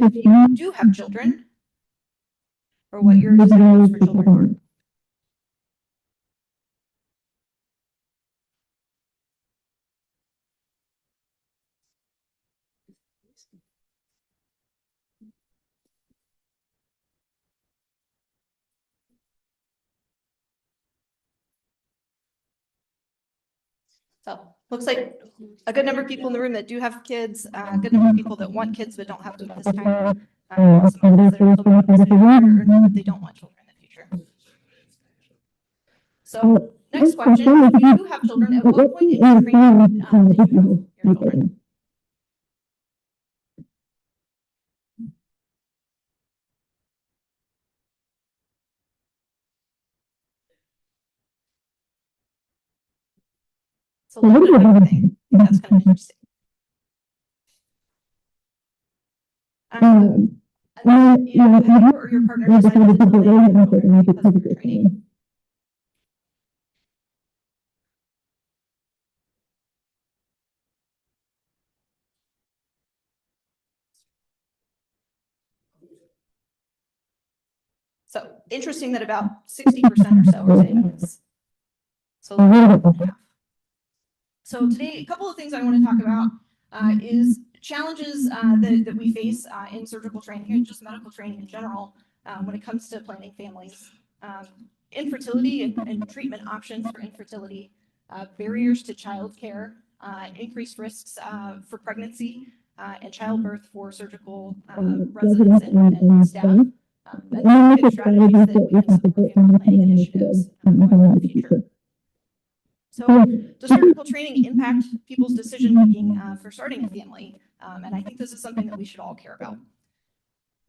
if you do have children, or what your desires for children are. So looks like a good number of people in the room that do have kids, a good number of people that want kids but don't have them at this time. Some others that are still making a decision whether or not they don't want children in the future. So next question, if you do have children, at what point in your training did you have your children? So a little bit of everything. I think that's kind of interesting. You or your partner decided to delay having children because of your training. So interesting that about 60% or so are saying this. So a little bit more than half. So today, a couple of things I want to talk about is challenges that we face in surgical training and just medical training in general when it comes to planning families. Infertility and treatment options for infertility, barriers to childcare, increased risks for pregnancy and childbirth for surgical residents and staff. And then look at strategies that we can support family planning initiatives in the future. So does surgical training impact people's decision making for starting a family? And I think this is something that we should all care about.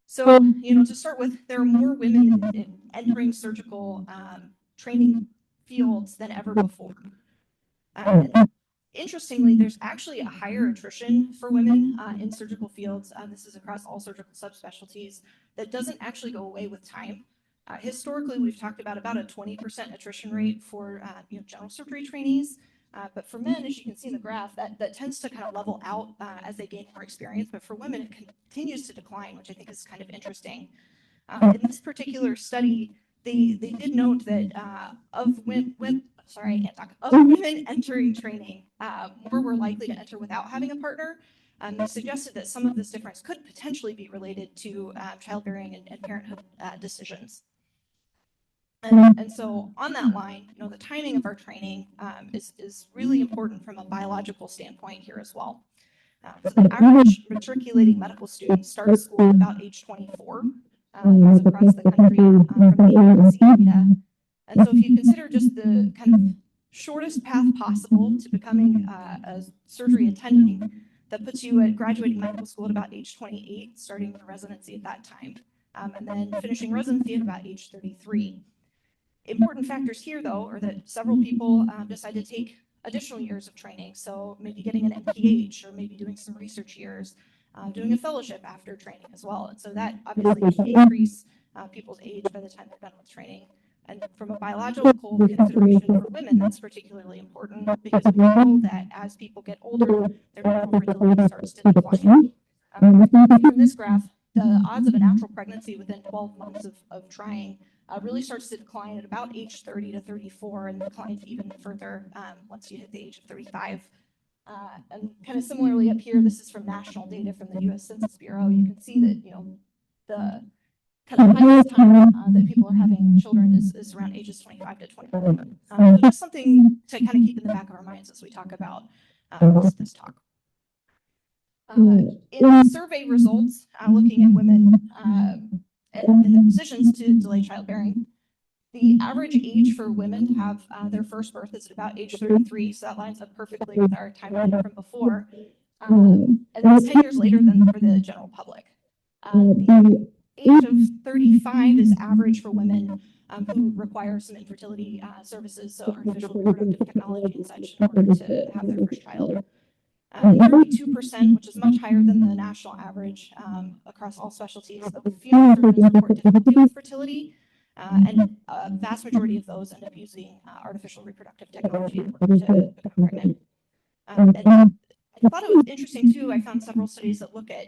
So, to start with, there are more women entering surgical training fields than ever before. Interestingly, there's actually a higher attrition for women in surgical fields. This is across all surgical subspecialties that doesn't actually go away with time. Historically, we've talked about a 20% attrition rate for general surgery trainees. But for men, as you can see in the graph, that tends to kind of level out as they gain more experience. But for women, it continues to decline, which I think is kind of interesting. In this particular study, they did note that of women entering training, more were likely to enter without having a partner. They suggested that some of this difference could potentially be related to childbearing and parenthood decisions. And so on that line, the timing of our training is really important from a biological standpoint here as well. So the average matriculating medical student starts school at about age 24. That's across the country from the AARC data. And so if you consider just the kind of shortest path possible to becoming a surgery attending, that puts you at graduating medical school at about age 28, starting your residency at that time, and then finishing residency at about age 33. Important factors here, though, are that several people decide to take additional years of training. So maybe getting an MPH or maybe doing some research years, doing a fellowship after training as well. And so that obviously can increase people's age by the time they're done with training. And from a biological consideration for women, that's particularly important because we know that as people get older, their natural fertility starts to decline. From this graph, the odds of a natural pregnancy within 12 months of trying really starts to decline at about age 30 to 34 and declines even further once you hit the age of 35. And kind of similarly up here, this is from national data from the U.S. Census Bureau. You can see that, the kind of highest time that people are having children is around ages 25 to 24. So just something to kind of keep in the back of our minds as we talk about this talk. In the survey results, looking at women and their decisions to delay childbearing, the average age for women to have their first birth is at about age 33, so that lines up perfectly with our timeline from before. And that's 10 years later than for the general public. The age of 35 is average for women who require some infertility services, so artificial reproductive technology and such, in order to have their first child. 32%, which is much higher than the national average across all specialties, of female surgeons report difficulty with fertility, and a vast majority of those end up using artificial reproductive technology in order to become pregnant. And thought it was interesting too. I found several studies that look at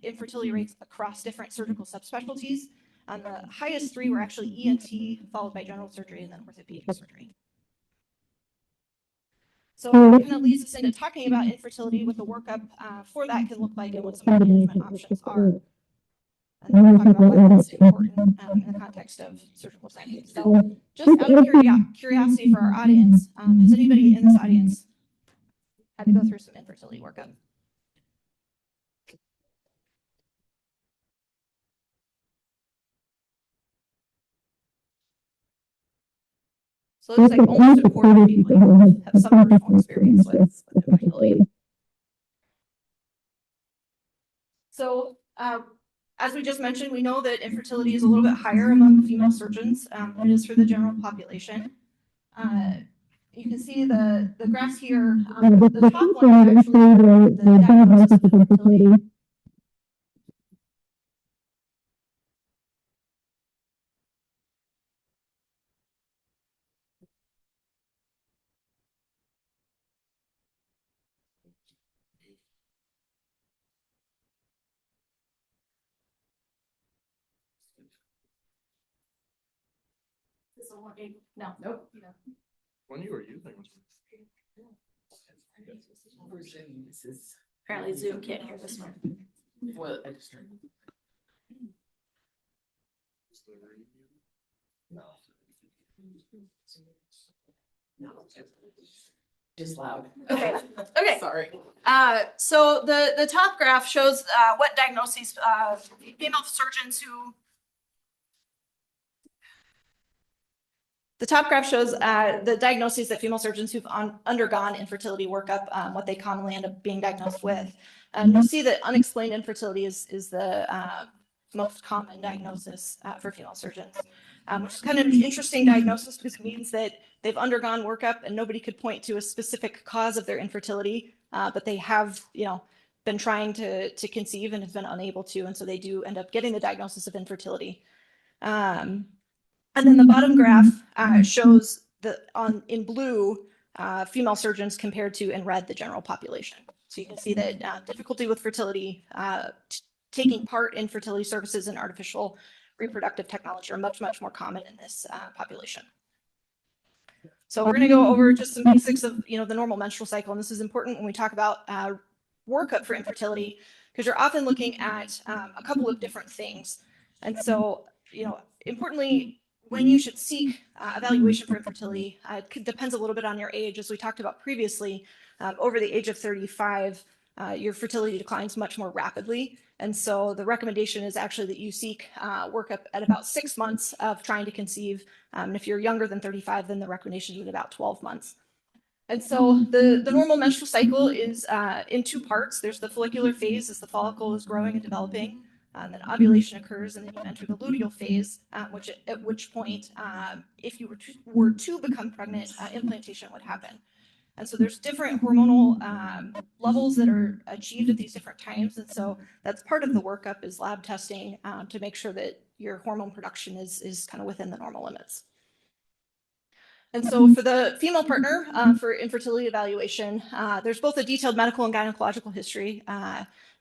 infertility rates across different surgical subspecialties. The highest three were actually ENT, followed by general surgery, and then orthopedic surgery. So that kind of leads us into talking about infertility, what the workup for that can look like, and what some of the management options are. And then we'll talk about why that's important in the context of surgical settings. So just out of curiosity for our audience, has anybody in this audience had to go through some infertility workup? So it looks like almost a quarter of people have some personal experience with infertility. So as we just mentioned, we know that infertility is a little bit higher among female surgeons than it is for the general population. You can see the graphs here. The top one is actually the diagnosis of infertility. No, nope. When you were using Apparently Zoom can't hear this one. what? Just loud. Okay. Okay. Sorry. So the top graph shows what diagnoses female surgeons who. The top graph shows the diagnoses that female surgeons who've undergone infertility workup, what they commonly end up being diagnosed with. You'll see that unexplained infertility is the most common diagnosis for female surgeons, which is kind of an interesting diagnosis because it means that they've undergone workup and nobody could point to a specific cause of their infertility, but they have, been trying to conceive and have been unable to, and so they do end up getting the diagnosis of infertility. And then the bottom graph shows in blue female surgeons compared to in red the general population. So you can see that difficulty with fertility, taking part in fertility services and artificial reproductive technology are much, much more common in this population. So we're going to go over just some basics of the normal menstrual cycle, and this is important when we talk about workup for infertility because you're often looking at a couple of different things. And so, importantly, when you should seek evaluation for infertility, it depends a little bit on your age. As we talked about previously, over the age of 35, your fertility declines much more rapidly. And so the recommendation is actually that you seek workup at about 6 months of trying to conceive. And if you're younger than 35, then the recommendation is about 12 months. And so the normal menstrual cycle is in two parts. There's the follicular phase as the follicle is growing and developing. Then ovulation occurs, and then you enter the luteal phase, at which point, if you were to become pregnant, implantation would happen. And so there's different hormonal levels that are achieved at these different times, and so that's part of the workup is lab testing to make sure that your hormone production is kind of within the normal limits. And so for the female partner for infertility evaluation, there's both a detailed medical and gynecological history,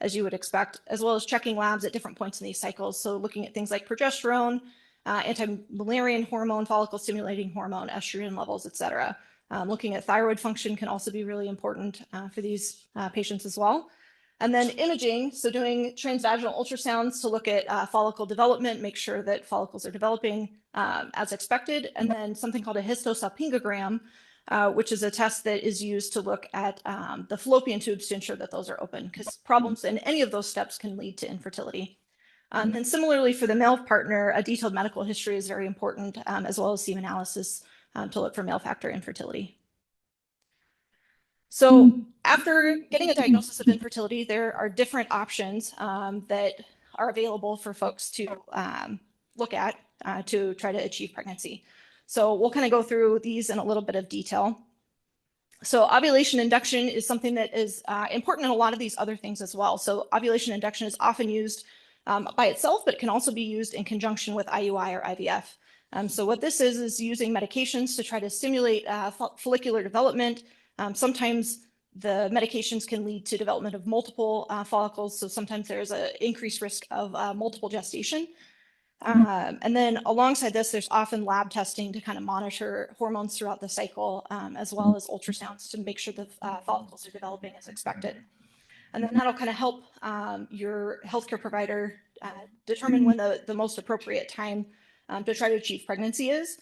as you would expect, as well as checking labs at different points in these cycles. So looking at things like progesterone, anti-Müllerian hormone, follicle stimulating hormone, estrogen levels, et cetera. Looking at thyroid function can also be really important for these patients as well. And then imaging, so doing transvaginal ultrasounds to look at follicle development, make sure that follicles are developing as expected, and then something called a histosalpingogram, which is a test that is used to look at the fallopian tubes to ensure that those are open, because problems in any of those steps can lead to infertility. And similarly for the male partner, a detailed medical history is very important, as well as semen analysis to look for male factor infertility. So after getting a diagnosis of infertility, there are different options that are available for folks to look at to try to achieve pregnancy. So we'll kind of go through these in a little bit of detail. So ovulation induction is something that is important in a lot of these other things as well. So ovulation induction is often used by itself, but can also be used in conjunction with IUI or IVF. So what this is using medications to try to stimulate follicular development. Sometimes the medications can lead to development of multiple follicles. So sometimes there's an increased risk of multiple gestation. And then alongside this, there's often lab testing to kind of monitor hormones throughout the cycle, as well as ultrasounds to make sure the follicles are developing as expected. And then that'll kind of help your healthcare provider determine when the most appropriate time to try to achieve pregnancy is.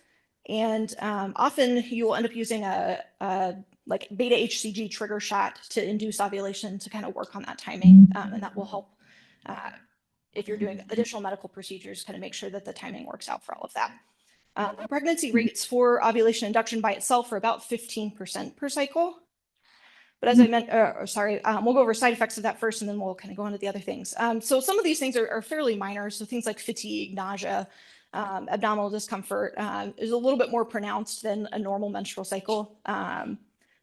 And often you will end up using a like beta HCG trigger shot to induce ovulation to kind of work on that timing. And that will help if you're doing additional medical procedures, kind of make sure that the timing works out for all of that. Pregnancy rates for ovulation induction by itself are about 15% per cycle. But as I meant, we'll go over side effects of that first, and then we'll kind of go on to the other things. So some of these things are fairly minor. So things like fatigue, nausea, abdominal discomfort is a little bit more pronounced than a normal menstrual cycle.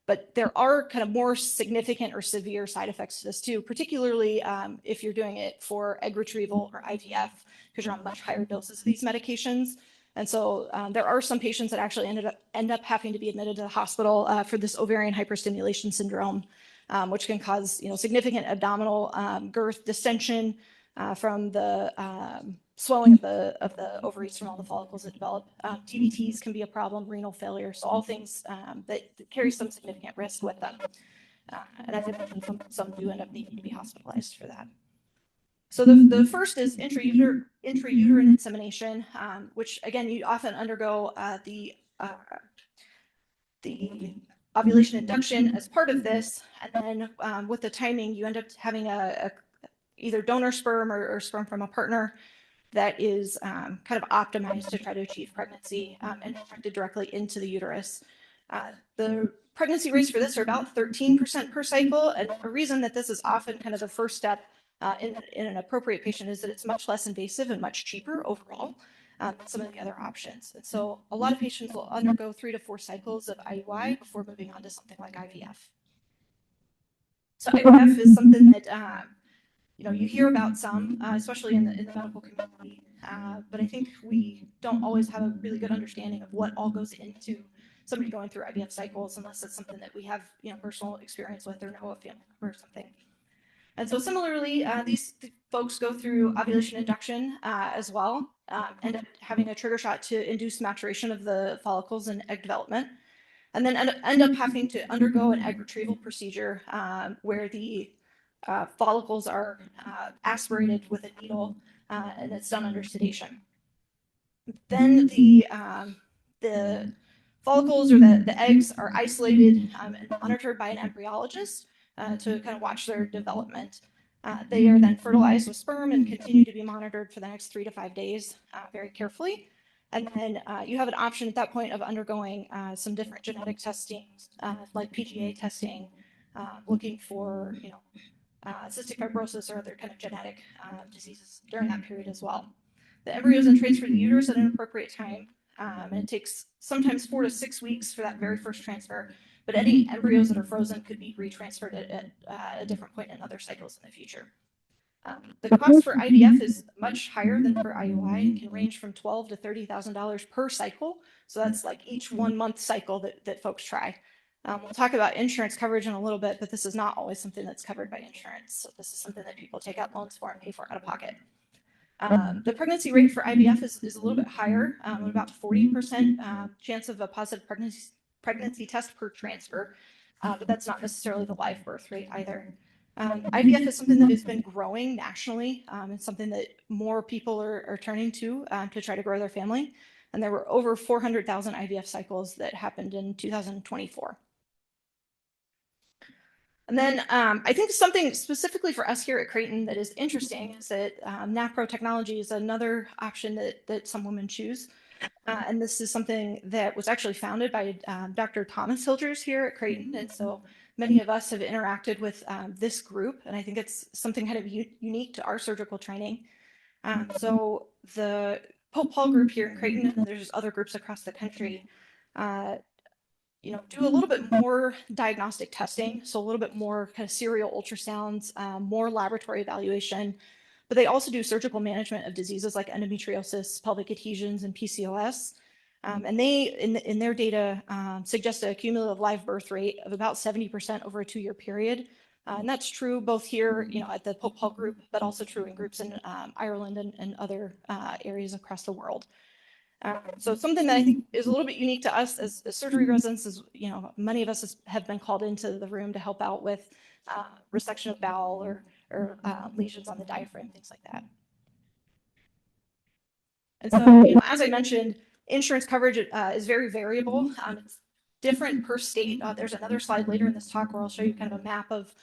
But there are kind of more significant or severe side effects to this too, particularly if you're doing it for egg retrieval or IVF, because you're on much higher doses of these medications. And so there are some patients that actually end up having to be admitted to the hospital for this ovarian hyperstimulation syndrome, which can cause significant abdominal girth distension from the swelling of the ovaries from all the follicles that develop. DVTs can be a problem, renal failure, so all things that carry some significant risk with them. And as I mentioned, some do end up needing to be hospitalized for that. So the first is intrauterine insemination, which again, you often undergo the ovulation induction as part of this. And then with the timing, you end up having either donor sperm or sperm from a partner that is kind of optimized to try to achieve pregnancy and injected directly into the uterus. The pregnancy rates for this are about 13% per cycle. And a reason that this is often kind of the first step in an appropriate patient is that it's much less invasive and much cheaper overall than some of the other options. And so a lot of patients will undergo 3 to 4 cycles of IUI before moving on to something like IVF. So IVF is something that you hear about some, especially in the medical community, but I think we don't always have a really good understanding of what all goes into somebody going through IVF cycles, unless it's something that we have personal experience with or know a family member or something. And so similarly, these folks go through ovulation induction as well, end up having a trigger shot to induce maturation of the follicles and egg development, and then end up having to undergo an egg retrieval procedure where the follicles are aspirated with a needle, and it's done under sedation. Then the follicles or the eggs are isolated and monitored by an embryologist to kind of watch their development. They are then fertilized with sperm and continue to be monitored for the next 3 to 5 days very carefully. And then you have an option at that point of undergoing some different genetic testing, like PGA testing, looking for cystic fibrosis or other kind of genetic diseases during that period as well. The embryo is then transferred to the uterus at an appropriate time, and it takes sometimes 4 to 6 weeks for that very first transfer. But any embryos that are frozen could be retransferred at a different point in other cycles in the future. The cost for IVF is much higher than for IUI and can range from $12,000 to $30,000 per cycle. So that's like each 1 month cycle that folks try. We'll talk about insurance coverage in a little bit, but this is not always something that's covered by insurance. So this is something that people take out loans for and pay for out of pocket. The pregnancy rate for IVF is a little bit higher, about 40% chance of a positive pregnancy test per transfer, but that's not necessarily the live birth rate either. IVF is something that has been growing nationally. It's something that more people are turning to try to grow their family. And there were over 400,000 IVF cycles that happened in 2024. And then I think something specifically for us here at Creighton that is interesting is that NAPRO technology is another option that some women choose. And this is something that was actually founded by Dr. Thomas Hilgers here at Creighton. And so many of us have interacted with this group, and I think it's something kind of unique to our surgical training. So the Pope Paul group here in Creighton, and then there's other groups across the country, do a little bit more diagnostic testing, so a little bit more kind of serial ultrasounds, more laboratory evaluation, but they also do surgical management of diseases like endometriosis, pelvic adhesions, and PCOS. And they, in their data, suggest a cumulative live birth rate of about 70% over a 2-year period. And that's true both here, at the Pope Hall group, but also true in groups in Ireland and other areas across the world. So something that I think is a little bit unique to us as surgery residents is, many of us have been called into the room to help out with resection of bowel or lesions on the diaphragm, things like that. And so, as I mentioned, insurance coverage is very variable. It's different per state. There's another slide later in this talk where I'll show you kind of a map of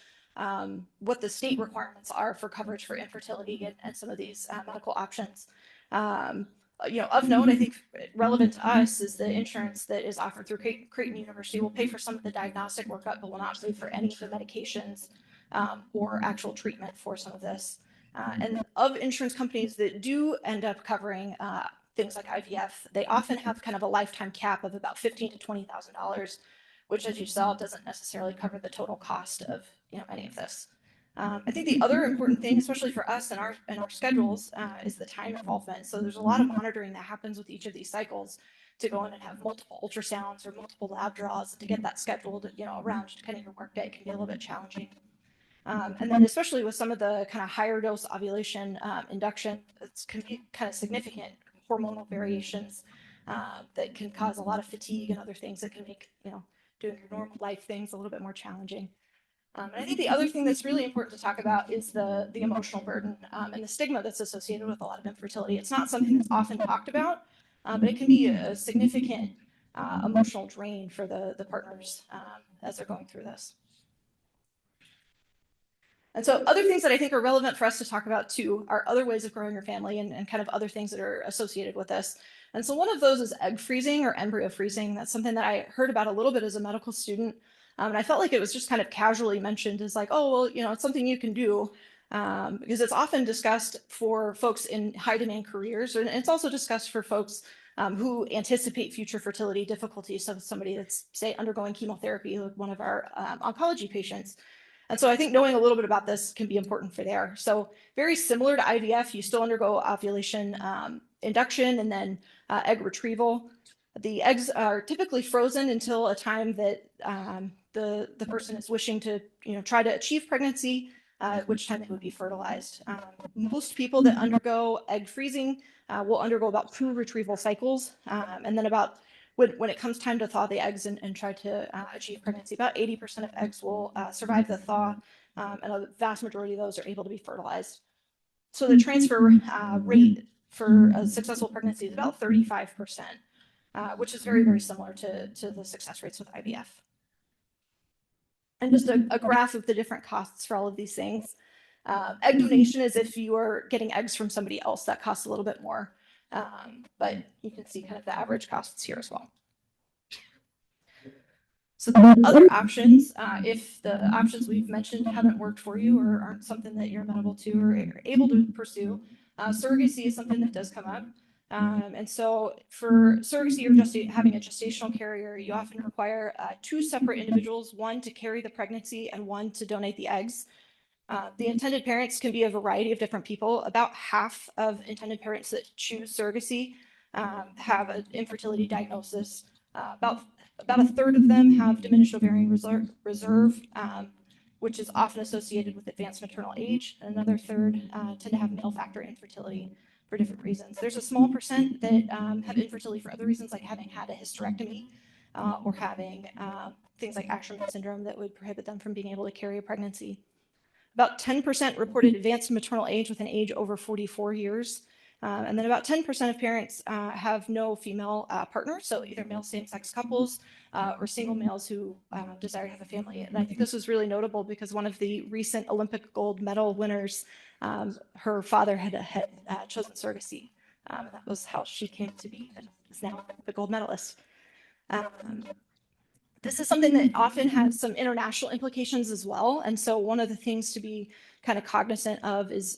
what the state requirements are for coverage for infertility and some of these medical options. Of note, I think relevant to us is the insurance that is offered through Creighton University will pay for some of the diagnostic workup, but will not pay for any of the medications or actual treatment for some of this. And of insurance companies that do end up covering things like IVF, they often have kind of a lifetime cap of about $15,000 to $20,000, which, as you saw, doesn't necessarily cover the total cost of any of this. I think the other important thing, especially for us and our schedules, is the time involvement. So there's a lot of monitoring that happens with each of these cycles to go in and have multiple ultrasounds or multiple lab draws to get that scheduled, around kind of your workday can be a little bit challenging. And then especially with some of the kind of higher dose ovulation induction, it's can be kind of significant hormonal variations that can cause a lot of fatigue and other things that can make, doing your normal life things a little bit more challenging. And I think the other thing that's really important to talk about is the emotional burden and the stigma that's associated with a lot of infertility. It's not something that's often talked about, but it can be a significant emotional drain for the partners as they're going through this. And so other things that I think are relevant for us to talk about too are other ways of growing your family and kind of other things that are associated with this. And so one of those is egg freezing or embryo freezing. That's something that I heard about a little bit as a medical student. And I felt like it was just kind of casually mentioned as like, oh, well, it's something you can do. Because it's often discussed for folks in high demand careers, and it's also discussed for folks who anticipate future fertility difficulties. So somebody that's, say, undergoing chemotherapy, like one of our oncology patients. And so I think knowing a little bit about this can be important for there. So very similar to IVF, you still undergo ovulation induction and then egg retrieval. The eggs are typically frozen until a time that the person is wishing to try to achieve pregnancy, at which time they would be fertilized. Most people that undergo egg freezing will undergo about 2 retrieval cycles, and then about when it comes time to thaw the eggs and try to achieve pregnancy, about 80% of eggs will survive the thaw, and a vast majority of those are able to be fertilized. So the transfer rate for a successful pregnancy is about 35%, which is very, very similar to the success rates with IVF. And just a graph of the different costs for all of these things. Egg donation is if you are getting eggs from somebody else, that costs a little bit more. But you can see kind of the average costs here as well. So the other options, if the options we've mentioned haven't worked for you or aren't something that you're amenable to or are able to pursue, surrogacy is something that does come up. And so for surrogacy or just having a gestational carrier, you often require 2 separate individuals, one to carry the pregnancy and one to donate the eggs. The intended parents can be a variety of different people. About half of intended parents that choose surrogacy have an infertility diagnosis. About a third of them have diminished ovarian reserve, which is often associated with advanced maternal age. And another third tend to have male factor infertility for different reasons. There's a small percent that have infertility for other reasons, like having had a hysterectomy or having things like Asherman syndrome that would prohibit them from being able to carry a pregnancy. About 10% reported advanced maternal age with an age over 44 years. And then about 10% of parents have no female partners, so either male same-sex couples or single males who desire to have a family. And I think this was really notable because one of the recent Olympic gold medal winners, her father had chosen surrogacy. And that was how she came to be and is now the gold medalist. This is something that often has some international implications as well. And so one of the things to be kind of cognizant of is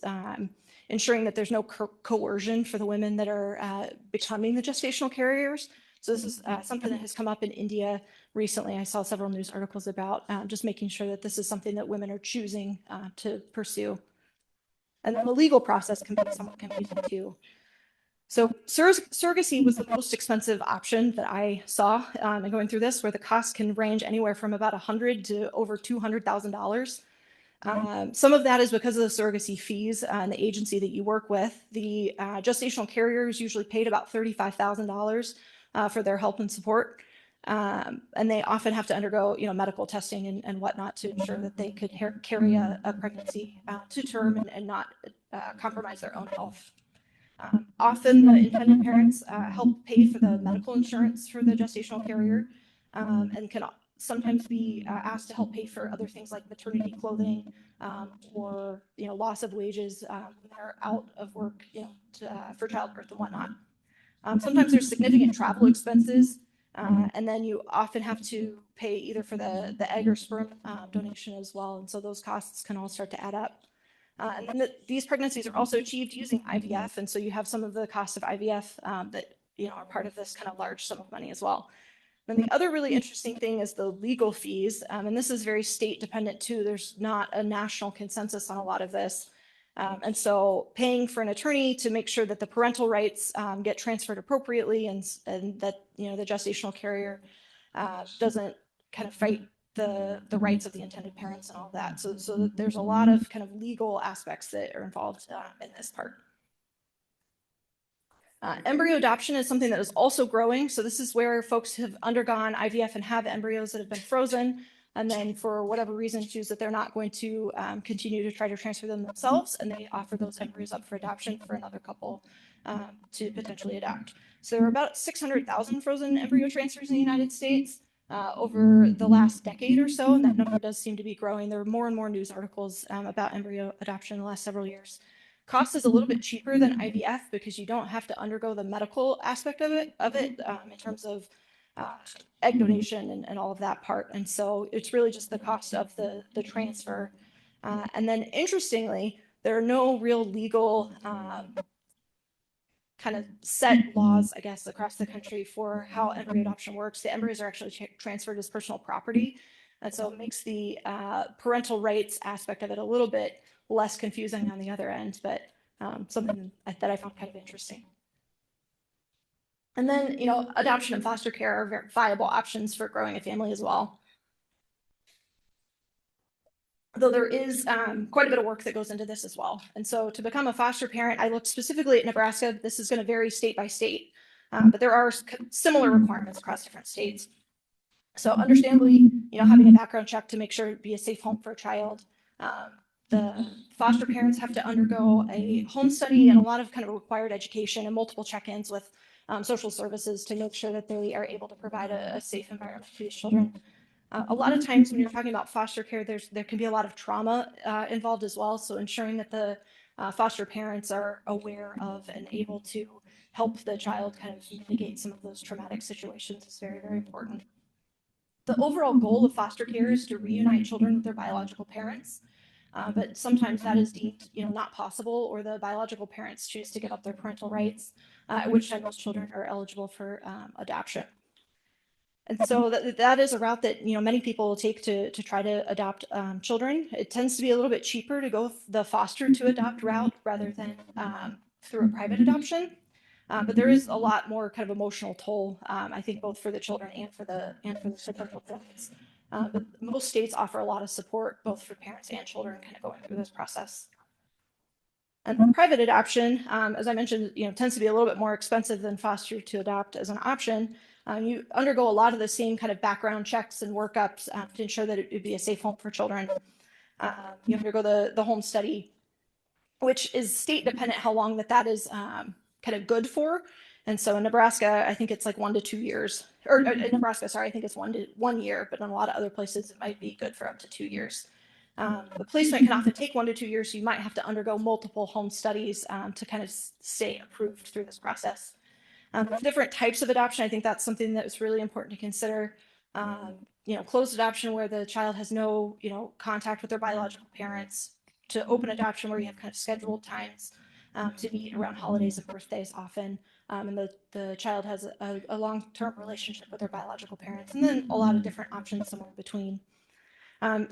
ensuring that there's no coercion for the women that are becoming the gestational carriers. So this is something that has come up in India recently. I saw several news articles about just making sure that this is something that women are choosing to pursue. And then the legal process can be somewhat confusing too. So surrogacy was the most expensive option that I saw in going through this, where the cost can range anywhere from about $100,000 to over $200,000. Some of that is because of the surrogacy fees and the agency that you work with. The gestational carrier is usually paid about $35,000 for their help and support. And they often have to undergo, medical testing and whatnot to ensure that they could carry a pregnancy to term and not compromise their own health. Often the intended parents help pay for the medical insurance for the gestational carrier and can sometimes be asked to help pay for other things like maternity clothing or loss of wages when they're out of work for childbirth and whatnot. Sometimes there's significant travel expenses, and then you often have to pay either for the egg or sperm donation as well, and so those costs can all start to add up. And then these pregnancies are also achieved using IVF, and so you have some of the costs of IVF that are part of this kind of large sum of money as well. And the other really interesting thing is the legal fees, and this is very state dependent too. There's not a national consensus on a lot of this. And so paying for an attorney to make sure that the parental rights get transferred appropriately and that the gestational carrier doesn't kind of fight the rights of the intended parents and all that. So there's a lot of kind of legal aspects that are involved in this part. Embryo adoption is something that is also growing. So this is where folks have undergone IVF and have embryos that have been frozen, and then for whatever reason choose that they're not going to continue to try to transfer them themselves, and they offer those embryos up for adoption for another couple to potentially adopt. So there are about 600,000 frozen embryo transfers in the United States over the last decade or so, and that number does seem to be growing. There are more and more news articles about embryo adoption in the last several years. Cost is a little bit cheaper than IVF because you don't have to undergo the medical aspect of it in terms of egg donation and all of that part. And so it's really just the cost of the transfer. And then interestingly, there are no real legal kind of set laws, I guess, across the country for how embryo adoption works. The embryos are actually transferred as personal property. And so it makes the parental rights aspect of it a little bit less confusing on the other end, but something that I found kind of interesting. And then, adoption and foster care are very viable options for growing a family as well. Though there is quite a bit of work that goes into this as well. And so to become a foster parent, I looked specifically at Nebraska. This is going to vary state by state, but there are similar requirements across different states. So understandably, having a background check to make sure it'd be a safe home for a child. The foster parents have to undergo a home study and a lot of kind of required education and multiple check-ins with social services to make sure that they are able to provide a safe environment for these children. A lot of times when you're talking about foster care, there can be a lot of trauma involved as well. So ensuring that the foster parents are aware of and able to help the child kind of mitigate some of those traumatic situations is very, very important. The overall goal of foster care is to reunite children with their biological parents. But sometimes that is deemed, not possible, or the biological parents choose to give up their parental rights, at which time those children are eligible for adoption. And so that is a route that many people will take to try to adopt children. It tends to be a little bit cheaper to go the foster to adopt route rather than through a private adoption. But there is a lot more kind of emotional toll, I think, both for the children and for the potential families. But most states offer a lot of support both for parents and children kind of going through this process. And private adoption, as I mentioned, tends to be a little bit more expensive than foster to adopt as an option. You undergo a lot of the same kind of background checks and workups to ensure that it would be a safe home for children. You undergo the home study, which is state dependent how long that is kind of good for. And so in Nebraska, I think it's like 1 to 2 years, or in Nebraska, sorry, I think it's 1 year, but in a lot of other places, it might be good for up to 2 years. The placement can often take 1 to 2 years, so you might have to undergo multiple home studies to kind of stay approved through this process. Different types of adoption, I think that's something that is really important to consider. Closed adoption where the child has no, contact with their biological parents, to open adoption where you have kind of scheduled times to meet around holidays and birthdays often, and the child has a long-term relationship with their biological parents, and then a lot of different options somewhere between.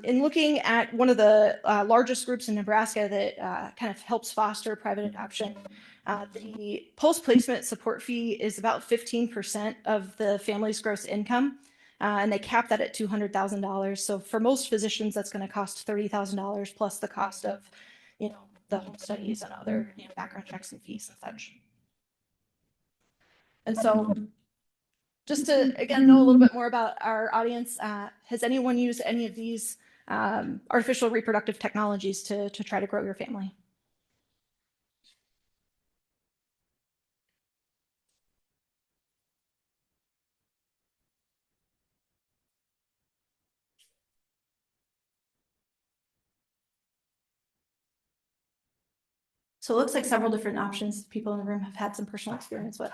In looking at one of the largest groups in Nebraska that kind of helps foster private adoption, The post-placement support fee is about 15% of the family's gross income, and they cap that at $200,000. So for most physicians, that's going to cost $30,000 plus the cost of, the home studies and other, background checks and fees and such. And so just to, again, know a little bit more about our audience, has anyone used any of these artificial reproductive technologies to try to grow your family? So it looks like several different options people in the room have had some personal experience with.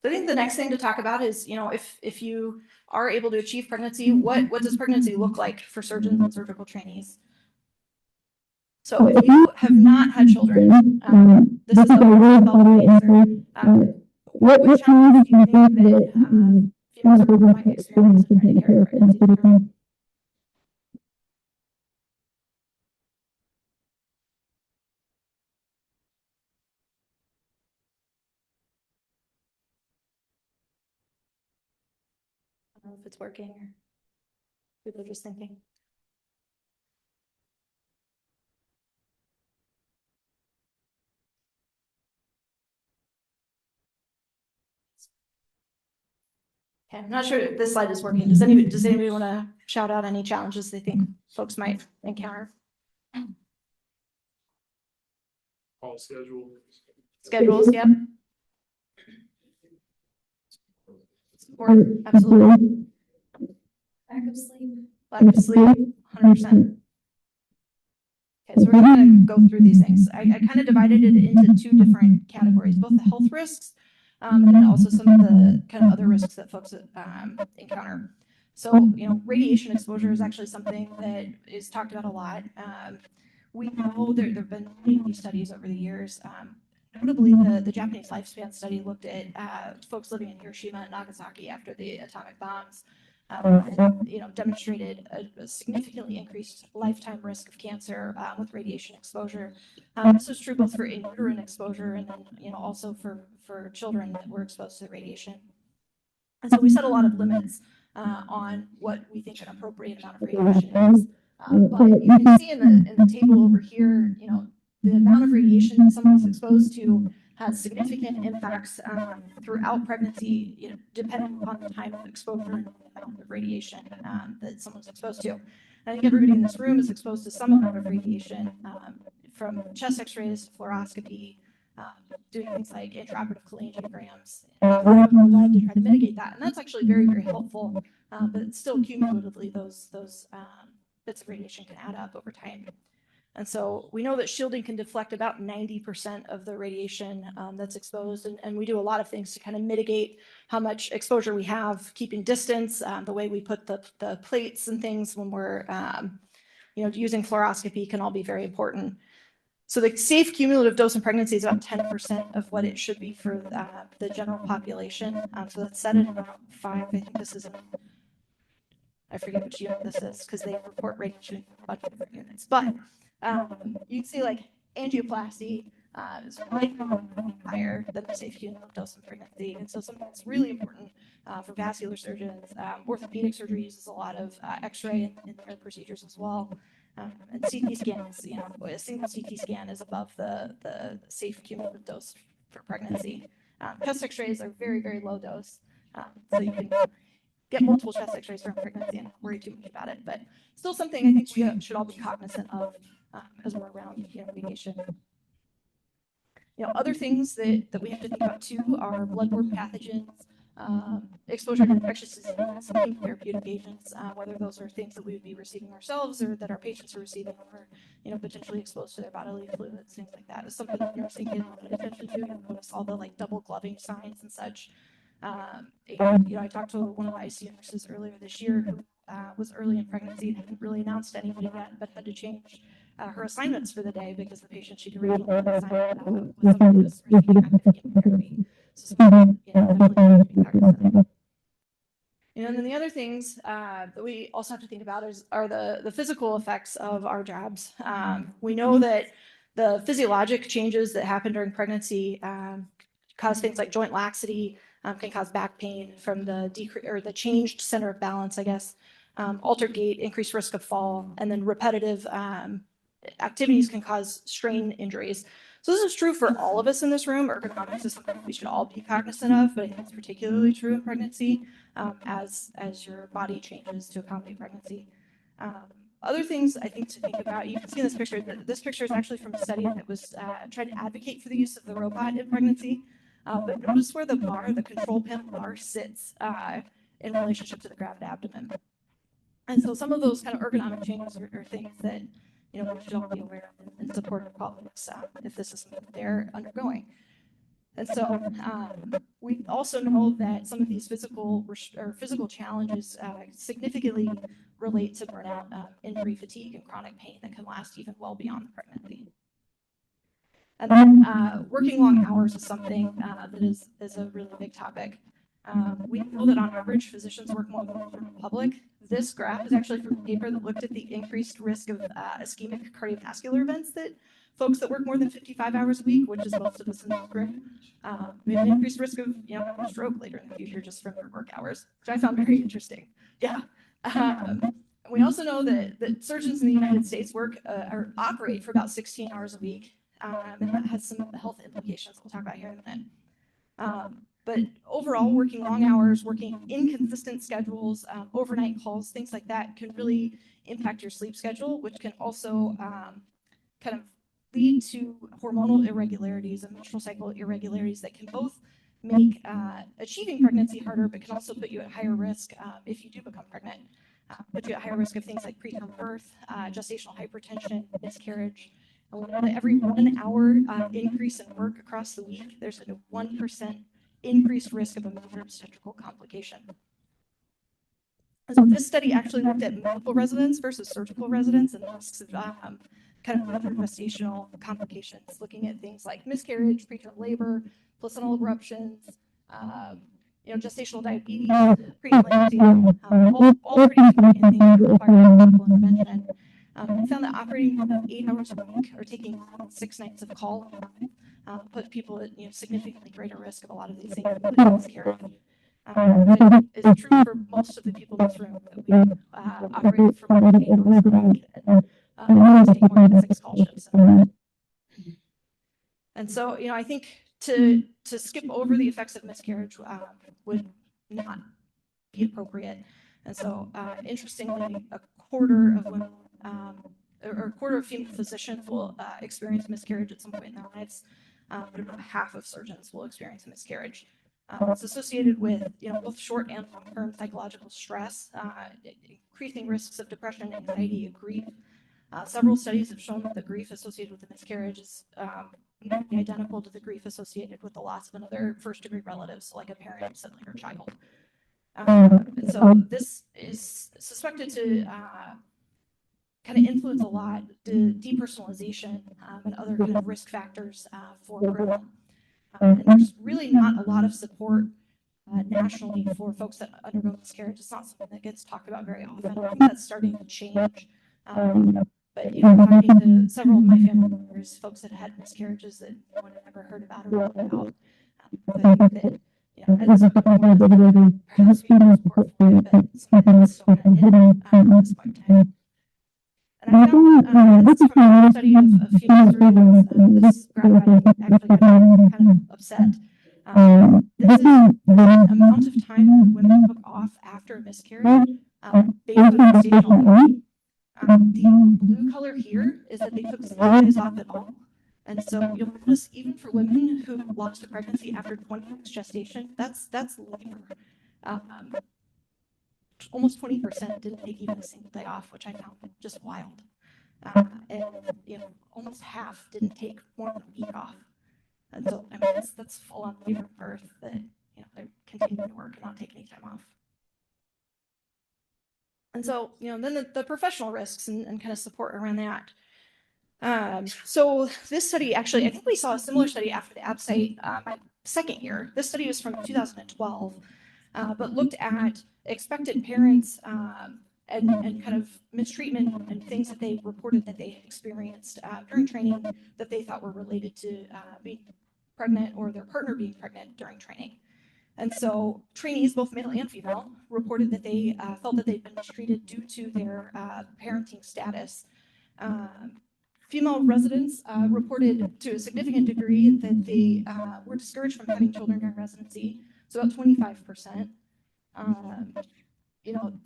So I think the next thing to talk about is, if you are able to achieve pregnancy, what does pregnancy look like for surgeons and surgical trainees? So if you have not had children, this is a well-developed answer. What challenges do you think that female surgeons might experience in trying to carry a pregnancy to term? I don't know if it's working or people are just thinking. Okay, I'm not sure if this slide is working. Does anybody want to shout out any challenges they think folks might encounter? Call schedule. Schedules, yep. Or absolutely. Lack of sleep. Lack of sleep, 100%. Okay, so we're going to go through these things. I kind of divided it into two different categories, both the health risks and then also some of the kind of other risks that folks encounter. So, radiation exposure is actually something that is talked about a lot. We know there have been many studies over the years. Notably, the Japanese lifespan study looked at folks living in Hiroshima and Nagasaki after the atomic bombs. And, demonstrated a significantly increased lifetime risk of cancer with radiation exposure. This was true both for in uterine exposure and then, also for children that were exposed to the radiation. And so we set a lot of limits on what we think an appropriate amount of radiation is. But you can see in the table over here, the amount of radiation that someone is exposed to has significant impacts throughout pregnancy, depending upon the time of exposure and the amount of radiation that someone's exposed to. I think everybody in this room is exposed to some amount of radiation, from chest x-rays, fluoroscopy, doing things like intraoperative cholangiograms, and lead to try to mitigate that. And that's actually very, very helpful, but still cumulatively those bits of radiation can add up over time. And so we know that shielding can deflect about 90% of the radiation that's exposed. And we do a lot of things to kind of mitigate how much exposure we have, keeping distance, the way we put the plates and things when we're using fluoroscopy can all be very important. So the safe cumulative dose in pregnancy is about 10% of what it should be for the general population. So that's set at about 5. I think this is I forget which unit this is because they report radiation in a bunch of different units. But you can see like angioplasty is way higher than the safe cumulative dose in pregnancy. And so something that's really important for vascular surgeons. Orthopedic surgery uses a lot of x-ray in their procedures as well. And CT scans, a single CT scan is above the safe cumulative dose for pregnancy. Chest x-rays are very, very low dose. So you can get multiple chest x-rays during pregnancy and not worry too much about it. But still something I think we should all be cognizant of as we're around radiation. Other things that we have to think about too are bloodborne pathogens, exposure to infectious diseases, chemotherapeutic agents, whether those are things that we would be receiving ourselves or that our patients are receiving or, potentially exposed to their bodily fluids, things like that. Is something that nursing can pay attention to. You'll notice all the double gloving signs and such. I talked to one of the ICU nurses earlier this year who was early in pregnancy and hadn't really announced to anybody yet, but had to change her assignments for the day because the patient she'd originally been assigned was somebody who was receiving active chemotherapy. So something, definitely need to be cognizant of. And then the other things that we also have to think about are the physical effects of our jobs. We know that the physiologic changes that happen during pregnancy cause things like joint laxity, can cause back pain from the the changed center of balance, I guess, altered gait, increased risk of fall, and then repetitive activities can cause strain injuries. So this is true for all of us in this room. Ergonomics is something we should all be cognizant of, but I think it's particularly true in pregnancy as your body changes to accommodate pregnancy. Other things I think to think about, you can see in this picture, this picture is actually from a study that was trying to advocate for the use of the robot in pregnancy. But notice where the bar, the control panel bar sits in relationship to the gravid abdomen. And so some of those kind of ergonomic changes are things that, we should all be aware of and support our colleagues if this is something that they're undergoing. And so we also know that some of these physical challenges significantly relate to burnout, injury, fatigue, and chronic pain that can last even well beyond the pregnancy. And then working long hours is something that is a really big topic. We know that on average, physicians work more than the public. This graph is actually from a paper that looked at the increased risk of ischemic cardiovascular events that folks that work more than 55 hours a week, which is most of us in this room, we have an increased risk of stroke later in the future just from their work hours, which I found very interesting. Yeah. We also know that surgeons in the United States work or operate for about 16 hours a week, and that has some health implications we'll talk about here in a minute. But overall, working long hours, working inconsistent schedules, overnight calls, things like that can really impact your sleep schedule, which can also kind of lead to hormonal irregularities and menstrual cycle irregularities that can both make achieving pregnancy harder, but can also put you at higher risk if you do become pregnant. Put you at higher risk of things like preterm birth, gestational hypertension, miscarriage. And we know that every 1 hour increase in work across the week, there's a 1% increased risk of a major obstetrical complication. So this study actually looked at medical residents versus surgical residents and risks of kind of major gestational complications, looking at things like miscarriage, preterm labor, placental eruptions, gestational diabetes, preeclampsia, all pretty significant things that require medical intervention. We found that operating 8 hours a week or taking 6 nights of call put people at significantly greater risk of a lot of these things, including miscarriage. It's true for most of the people in this room that we operate for more than 8 hours a week and take more than 6 call shifts. And so, I think to skip over the effects of miscarriage would not be appropriate. And so, interestingly, a quarter of women or a quarter of female physicians will experience miscarriage at some point in their lives, but about half of surgeons will experience a miscarriage. It's associated with both short and long-term psychological stress, increasing risks of depression, anxiety, and grief. Several studies have shown that the grief associated with the miscarriage is identical to the grief associated with the loss of another first-degree relative, so like a parent, sibling, or child. And so this is suspected to kind of influence a lot the depersonalization and other kind of risk factors for birth. And there's really not a lot of support nationally for folks that undergo miscarriage. It's not something that gets talked about very often. I think that's starting to change. But talking to several of my family members, folks that had miscarriages that no one had ever heard about or known about, I think that it's perhaps be more support for it, but it's still kind of hidden at this point in time. And I found this is from a study of female surgeons. This graph actually got kind of upset. This is the amount of time that women took off after a miscarriage based on gestational age. The blue color here is that they took 0 days off at all. And so you'll notice even for women who lost a pregnancy after 20 weeks gestation, that's labor. Almost 20% didn't take even a single day off, which I found just wild. And almost half didn't take more than a week off. And so I mean that's full on labor birth that they're continuing to work and not take any time off. And so then the professional risks and kind of support around that. So this study actually, I think we saw a similar study after the ABSITE my second year. This study was from 2012, but looked at expected parents and kind of mistreatment and things that they reported that they experienced during training that they thought were related to being pregnant or their partner being pregnant during training. And so trainees, both male and female, reported that they felt that they'd been mistreated due to their parenting status. Female residents reported to a significant degree that they were discouraged from having children during residency, so about 25%.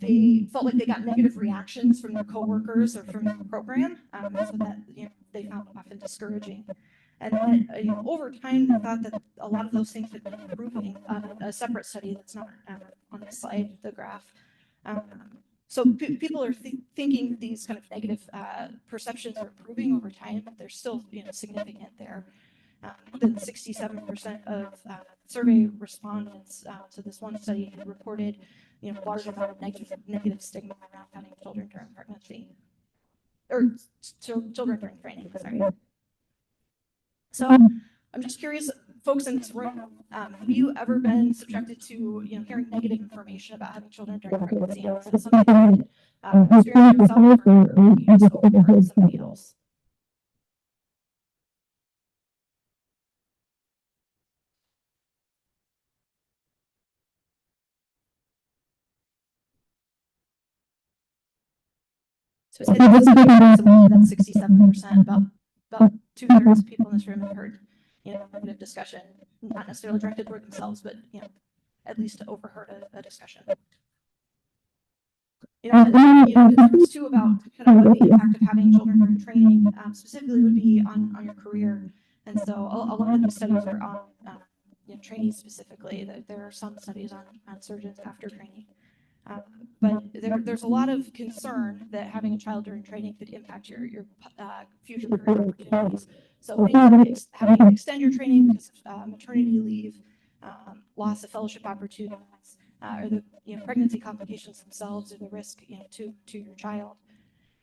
They felt like they got negative reactions from their coworkers or from the program, so that they found often discouraging. And then, over time, they thought that a lot of those things had been improving. A separate study that's not on the slide, the graph. So people are thinking these kind of negative perceptions are improving over time, but they're still, significant there. More than 67% of survey respondents to this one study had reported, large amount of negative stigma around having children during pregnancy, or children during training. Sorry. So I'm just curious, folks in this room, have you ever been subjected to, hearing negative information about having children during pregnancy? Is it something that you experience yourself, or you just overheard somebody else? So say that was approximately that 67%, about 2/3 of people in this room have heard, negative discussion, not necessarily directed toward themselves, but, at least overheard a discussion. And then, it talks too about kind of what the impact of having children during training specifically would be on your career. And so a lot of these studies are on trainees specifically. There are some studies on surgeons after training. But there's a lot of concern that having a child during training could impact your future career opportunities. So things like having to extend your training because of maternity leave, loss of fellowship opportunities, or the pregnancy complications themselves, or the risk to your child.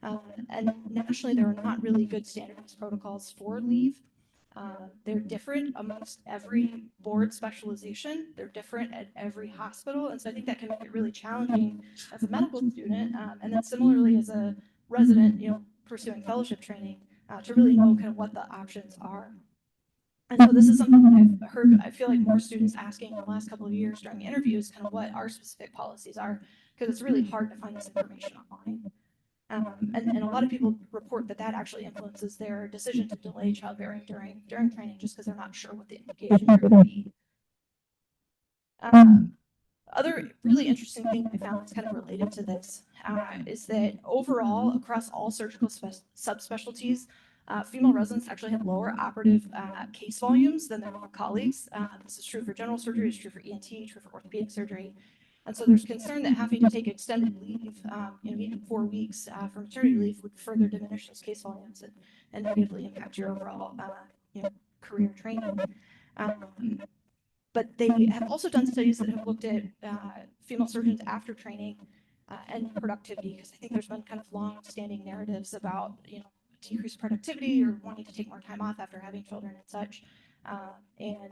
And nationally, there are not really good standardized protocols for leave. They're different amongst every board specialization. They're different at every hospital. And so I think that can make it really challenging as a medical student. And then similarly as a resident, pursuing fellowship training, to really know kind of what the options are. And so this is something that I've heard, I feel like more students asking in the last couple of years during interviews, kind of what our specific policies are, because it's really hard to find this information online. And a lot of people report that actually influences their decision to delay childbearing during training, just because they're not sure what the implications are going to be. Other really interesting thing I found that's kind of related to this is that overall, across all surgical subspecialties, female residents actually have lower operative case volumes than their male colleagues. This is true for general surgery, it's true for ENT, true for orthopedic surgery. And so there's concern that having to take extended leave, even 4 weeks for maternity leave would further diminish those case volumes and negatively impact your overall career training. But they have also done studies that have looked at female surgeons after training and productivity, because I think there's been kind of long-standing narratives about decreased productivity or wanting to take more time off after having children and such. And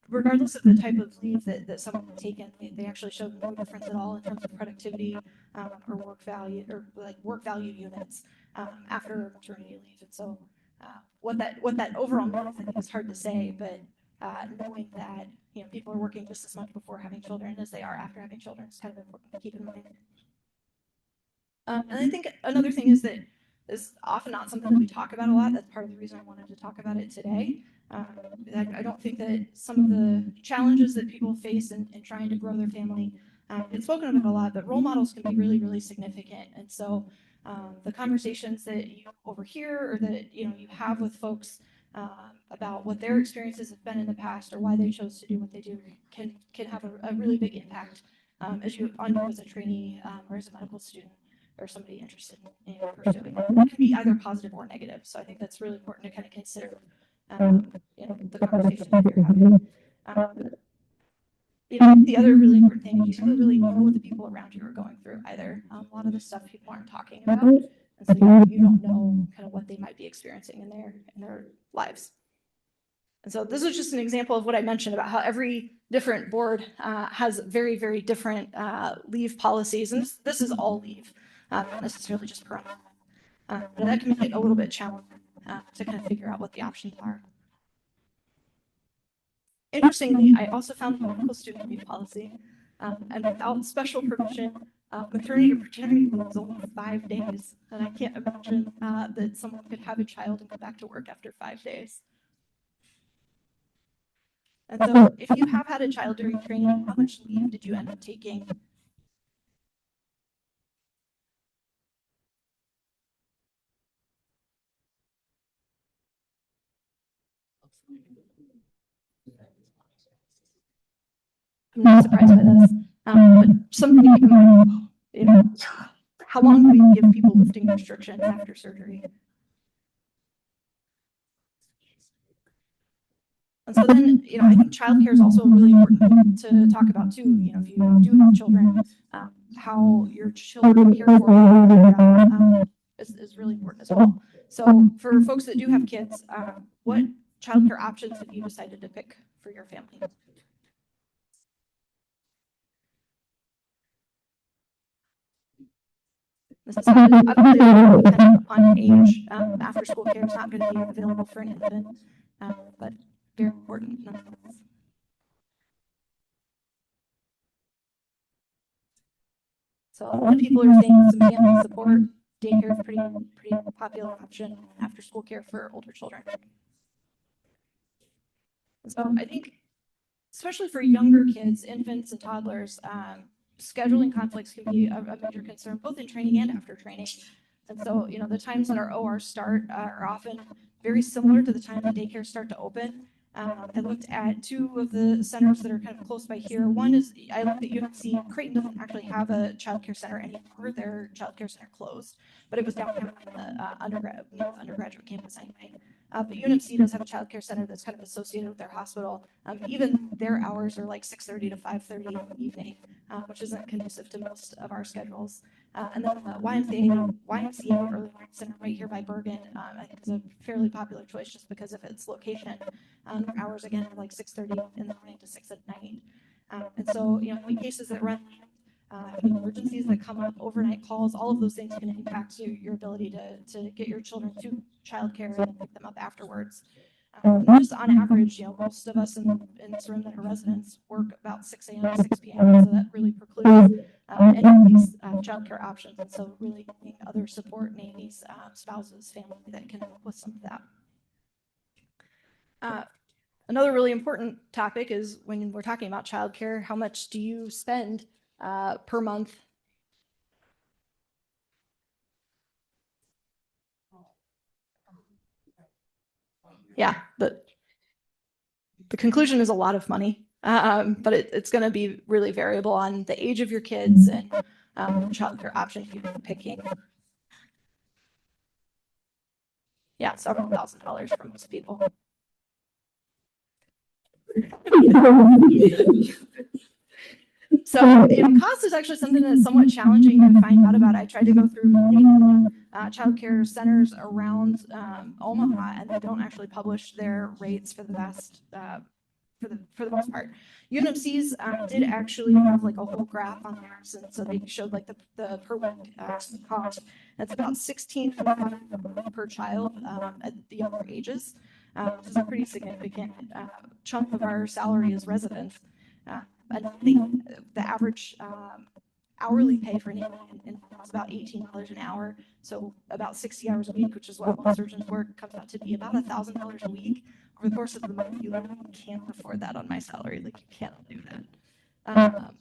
regardless of the type of leave that someone had taken, they actually showed no difference at all in terms of productivity or work value, or like work value units after maternity leave. And so what that overall means, I think, is hard to say, but knowing that people are working just as much before having children as they are after having children is kind of important to keep in mind. And I think another thing is that is often not something that we talk about a lot. That's part of the reason I wanted to talk about it today. I don't think that some of the challenges that people face in trying to grow their family get spoken about a lot, but role models can be really, really significant. And so the conversations that you overhear or that you have with folks about what their experiences have been in the past or why they chose to do what they do can have a really big impact as you as a trainee or as a medical student or somebody interested in pursuing it. It can be either positive or negative. So I think that's really important to kind of consider the conversations that you're having. The other really important thing is you don't really know what the people around you are going through either. A lot of the stuff people aren't talking about, and so you don't know kind of what they might be experiencing in their lives. And so this is just an example of what I mentioned about how every different board has very, very different leave policies, and this is all leave, not necessarily just parental. But that can make it a little bit challenging to kind of figure out what the options are. Interestingly, I also found a medical student leave policy, and without special permission, maternity or paternity leave is only 5 days, and I can't imagine that someone could have a child and go back to work after 5 days. And so, if you have had a child during training, how much leave did you end up taking? I'm not surprised by this, but something to keep in mind, you know, how long do we give people lifting restrictions after surgery? And so then, you know, I think childcare is also a really important thing to talk about too. You know, if you do have children, how your children care for is really important as well. So for folks that do have kids, what childcare options have you decided to pick for your family? This is obviously dependent upon age. After school care is not going to be available for an infant, but very important nonetheless. So a lot of people are saying some family support, daycare is pretty popular option, after school care for older children. So I think, especially for younger kids, infants and toddlers, scheduling conflicts can be a major concern, both in training and after training. And so, you know, the times that our ORs start are often very similar to the time that daycares start to open. I looked at 2 of the centers that are kind of close by here. One is, I looked at UNC. Creighton doesn't actually have a childcare center anymore. Their childcare center closed, but it was downtown on the undergraduate campus anyway. But UNC does have a childcare center that's kind of associated with their hospital. Even their hours are like 6:30 to 5:30 in the evening, which isn't conducive to most of our schedules. And then the YMCA Early Learning Center right here by Bergen, I think is a fairly popular choice just because of its location. Their hours again are like 6:30 in the morning to 6 at night. And so, you know, in cases that run emergencies that come up, overnight calls, all of those things can impact your ability to get your children to childcare and pick them up afterwards. Just on average, you know, most of us in this room that are residents work about 6 a.m. to 6 p.m. So that really precludes any of these childcare options. And so really needing other support, nannies, spouses, family that can help with some of that. Another really important topic is when we're talking about childcare, how much do you spend per month? Yeah, the conclusion is a lot of money, but it's going to be really variable on the age of your kids and childcare options you're picking. Yeah, several $1,000s for most people. So, you know, cost is actually something that's somewhat challenging to find out about. I tried to go through many childcare centers around Omaha, and they don't actually publish their rates for the vast, for the most part. UNMC's did actually have like a whole graph on theirs, and so they showed like the per week cost. It's about $16 per child at the younger ages, which is a pretty significant chunk of our salary as residents. And I think the average hourly pay for an in is about $18 an hour, so about 60 hours a week, which is what most surgeons work, comes out to be about $1,000 a week. Over the course of the month, you can't afford that on my salary. Like, you cannot do that.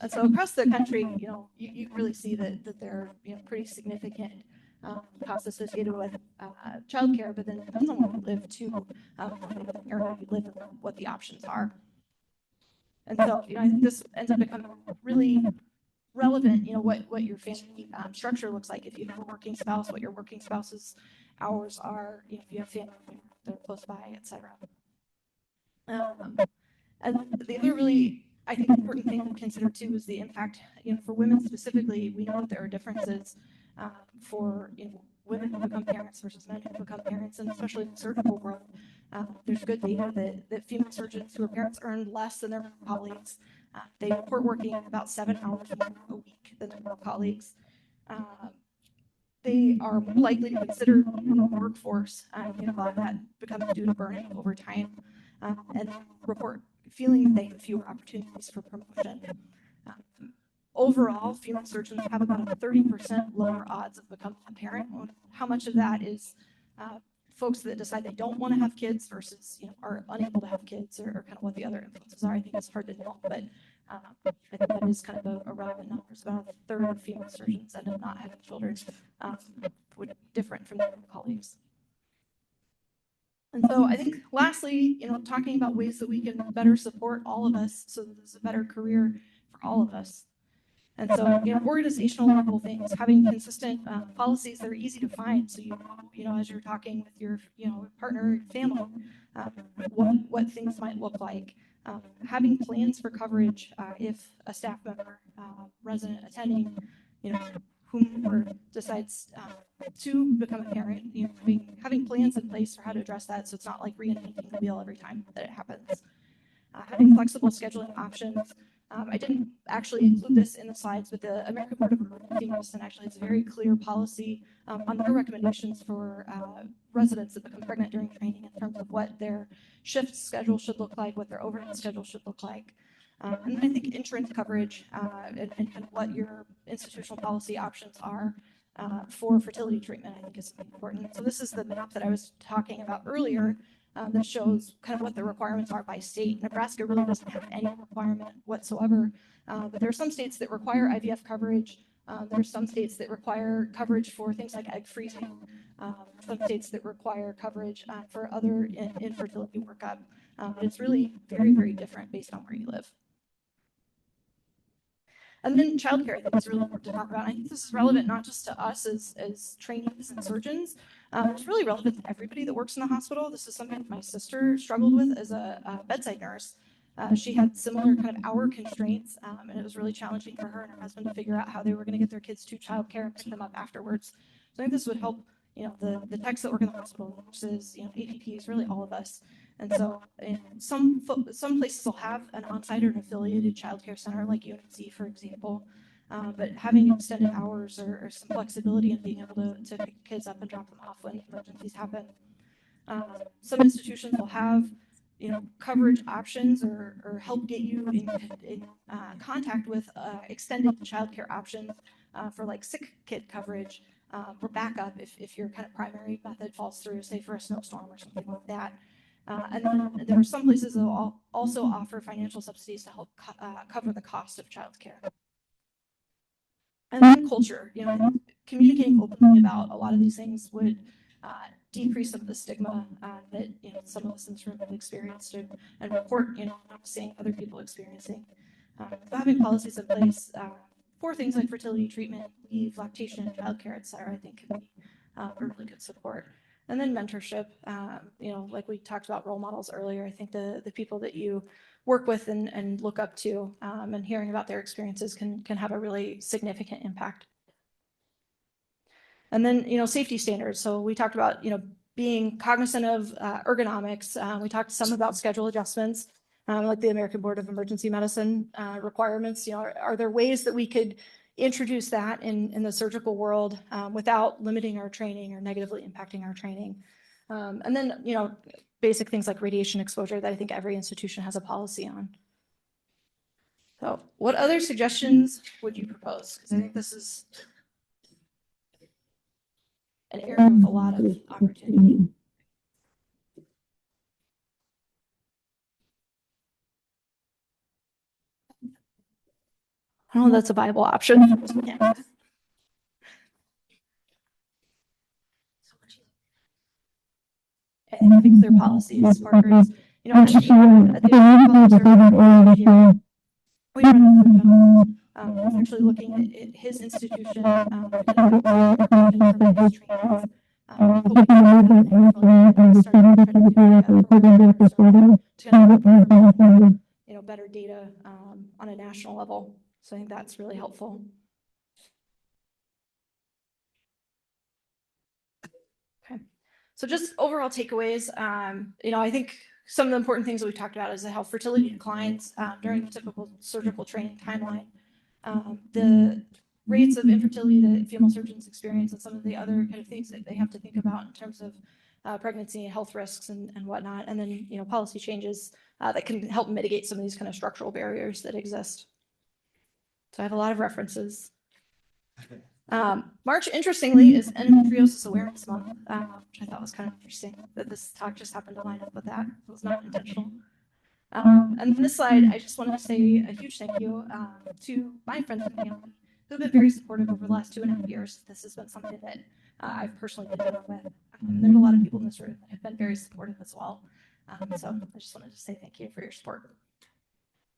And so across the country, you know, you really see that there are, you know, pretty significant costs associated with childcare, but then it depends on where you live too, or how you live and what the options are. And so, you know, I think this ends up becoming really relevant, you know, what your family structure looks like. If you have a working spouse, what your working spouse's hours are, you know, if you have family, they're close by, etc. And the other really, I think, important thing to consider too is the impact, you know, for women specifically. We know that there are differences for, you know, women who become parents versus men who become parents, and especially in the surgical world, There's good data that female surgeons who are parents earn less than their colleagues. They report working about 7 hours more a week than their male colleagues. They are more likely to consider the workforce. A lot of that becomes due to burnout over time, and report feeling that they have fewer opportunities for promotion. Overall, female surgeons have about a 30% lower odds of becoming a parent. How much of that is folks that decide they don't want to have kids versus are unable to have kids, or kind of what the other influences are? I think it's hard to know, but I think that is kind of a relevant number. It's about a third of female surgeons end up not having children, would be different from their colleagues. And so I think lastly, talking about ways that we can better support all of us so that there's a better career for all of us. And so, organizational level things, having consistent policies that are easy to find. So, as you're talking with your, partner and family, what things might look like. Having plans for coverage if a staff member, resident, attending, whomever decides to become a parent, having plans in place for how to address that, so it's not like reinventing the wheel every time that it happens. Having flexible scheduling options. I didn't actually include this in the slides, but the American Board of Emergency Medicine actually has a very clear policy on their recommendations for residents that become pregnant during training in terms of what their shift schedule should look like, what their overnight schedule should look like. And then I think insurance coverage and kind of what your institutional policy options are for fertility treatment, I think is important. So this is the map that I was talking about earlier. That shows kind of what the requirements are by state. Nebraska really doesn't have any requirement whatsoever, but there are some states that require IVF coverage. There are some states that require coverage for things like egg freezing. Some states that require coverage for other infertility workup. But it's really very, very different based on where you live. And then childcare, I think, is really important to talk about. I think this is relevant not just to us as trainees and surgeons. It's really relevant to everybody that works in the hospital. This is something my sister struggled with as a bedside nurse. She had similar kind of hour constraints, and it was really challenging for her and her husband to figure out how they were going to get their kids to childcare and pick them up afterwards. So I think this would help, the techs that work in the hospital, nurses, APPs, really all of us. And so some places will have an on-site or an affiliated childcare center like UNC, for example. But having extended hours or some flexibility in being able to pick kids up and drop them off when emergencies happen. Some institutions will have, coverage options or help get you in contact with extended childcare options for like sick kid coverage or backup if your kind of primary method falls through, say for a snowstorm or something like that. And then there are some places that will also offer financial subsidies to help cover the cost of childcare. And then culture, communicating openly about a lot of these things would decrease some of the stigma that some of us in this room have experienced and report, seeing other people experiencing. So having policies in place for things like fertility treatment, leave, lactation, childcare, et cetera, I think can be a really good support. And then mentorship, like we talked about role models earlier. I think the people that you work with and look up to and hearing about their experiences can have a really significant impact. And then, safety standards. So we talked about, being cognizant of ergonomics. We talked some about schedule adjustments, like the American Board of Emergency Medicine requirements. Are there ways that we could introduce that in the surgical world without limiting our training or negatively impacting our training? And then, basic things like radiation exposure that I think every institution has a policy on. So what other suggestions would you propose? Because I think this is an area with a lot of opportunity. I don't know if that's a viable option. Yeah. I think their policies, partners, actually, at the we was actually looking at his institution, better data on a national level. So I think that's really helpful. Okay. So just overall takeaways, I think some of the important things that we've talked about is how fertility declines during the typical surgical training timeline. The rates of infertility that female surgeons experience and some of the other kind of things that they have to think about in terms of pregnancy and health risks and whatnot. And then, policy changes that can help mitigate some of these kind of structural barriers that exist. So I have a lot of references. March, interestingly, is Endometriosis Awareness Month, which I thought was kind of interesting that this talk just happened to line up with that. It was not intentional. And this slide, I just wanted to say a huge thank you to my friends and family who have been very supportive over the last 2.5 years. This has been something that I've personally been dealing with. There's a lot of people in this room that have been very supportive as well. So I just wanted to say thank you for your support.